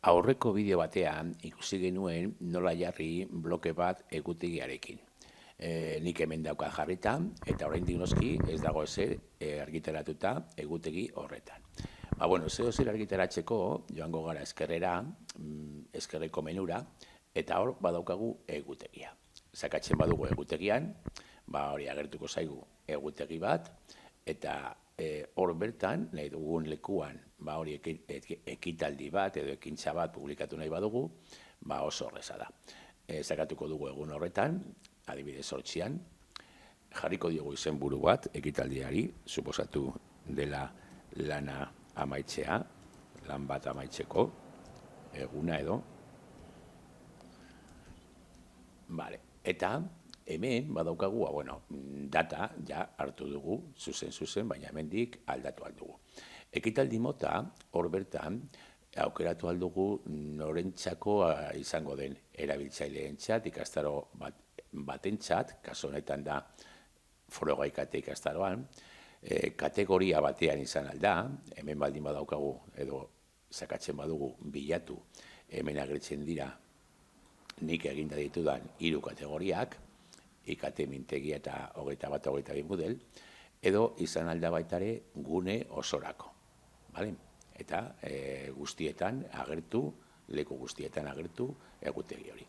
Aurreko bideo batean ikusi genuen nola jarri bloke bat egutegiarekin. Nik hemen dauka jarrita eta oraindik noski ez dago ezer argitaratuta egutegi horretan. Zeo zer argitaratzeko joango gara eskerrera, eskerreko menura, eta hor badaukagu egutegia. Sakatzen badugu egutegian, hori agertuko zaigu egutegi bat, eta hor bertan, nahi dugun lekuan, hori ekitaldi bat edo ekintza bat publikatu nahi badugu, oso horreza da. Zakatuko dugu egun horretan, adibidez 8an, jarriko diogu izenburu bat ekitaldiari, suposatu dela lana amaitzea, lan bat amaitzeko, eguna edo. Eta hemen badaukagu, data ja hartu dugu, zuzen, baina hemendik aldatu aldugu. Ekitaldi mota, hor bertan, aukeratu aldugu norentzako izango den erabiltzaileentzat, ikastaro batentzat, kasu honetan da forogaikate ikastaroan, kategoria batean izan alda, hemen baldin badaukagu edo sakatzen badugu bilatu, hemen agertzen dira nik eginda ditudan 3 kategoriak, IKT mintegia eta 21-22 model, edo izan alda baitare gune osorako. Eta guztietan agertu, leku guztietan agertu egutegi hori.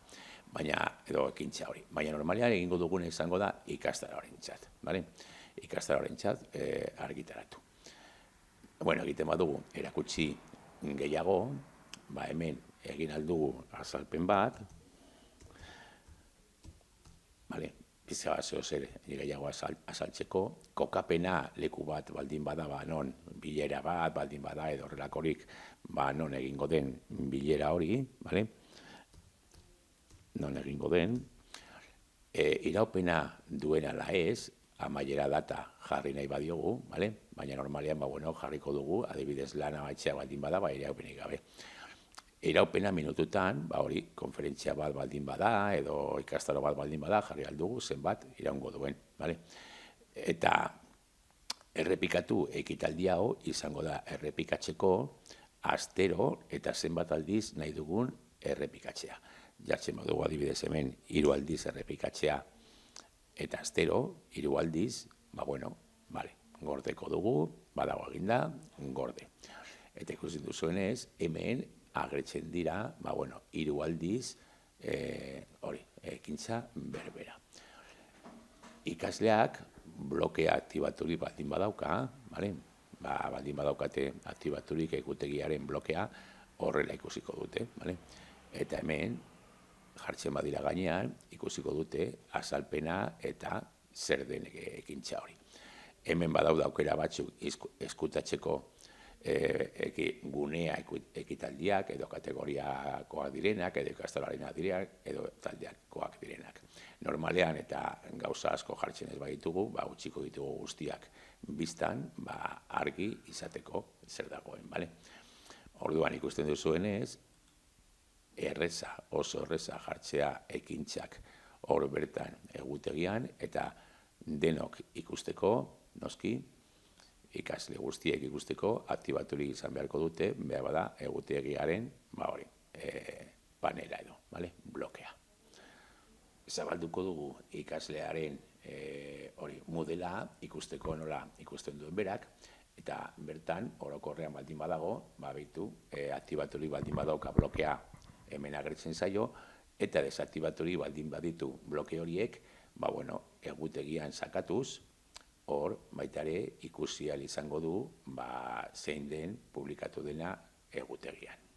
Edo ekintza hori. Baina normalean egingo dugune izango da ikastaroarentzat. Ikastaroarentzat argitaratu. Egiten badugu erakutsi gehiago, hemen egin aldugu azalpen bat, pizka bat zeo zer gehiago azaltzeko, kokapena leku bat baldin bada, non bilera bat baldin bada edo horrelakorik, non egingo den bilera hori, non egingo den, iraupena duen ala ez, amaiera data jarri nahi badiogu, baina normalean jarriko dugu, adibidez lana amaitzea baldin bada, iraupenik gabe. Iraupena minututan, hori, konferentzia bat baldin bada, edo ikastaro bat baldin bada, jarri aldugu, zenbat iraungo duen. Eta errepikatu ekitaldi hau izango da errepikatzeko astero eta zenbat aldiz nahi dugun errepikatzea. Jartzen badugu adibidez hemen 3 aldiz errepikatzea eta astero 3 aldiz, gordeko dugu, badago eginda, gorde. Eta ikusten duzuenez, hemen agertzen dira, 3 aldiz, ekintza berbera. Ikasleak blokea aktibaturik baldin badauka, baldin badaukate aktibaturik egutegiaren blokea horrela ikusiko dute. Eta hemen, jartzen badira gainean, ikusiko dute azalpena eta zer den ekintza hori. Hemen badaude aukera batzuk eskutatzeko gunea ekitaldiak edo kategoriakoak direnak, edo ikastaroarenak direnak, edo taldeakoak direnak. Normalean eta gauza asko jartzen ez baditugu, utziko ditugu guztiak biztan, argi izateko zer dagoen. Orduan ikusten duzuenez, oso erreza jartzea ekintzak hor bertan egutegian, eta denok ikusteko, noski, ikasle guztiek ikusteko, aktibaturik izan beharko dute, behar bada, egutegiaren, panela edo, blokea. Zabalduko dugu ikaslearen modela ikusteko nola ikusten duen berak, eta bertan, orokorrean baldin badago, aktibaturik baldin badauka blokea hemen agertzen zaio, eta desaktibaturik baldin baditu bloke horiek, egutegian sakatuz, hor, baitare ikusi ahal izango du, zein den publikatu dena egutegian.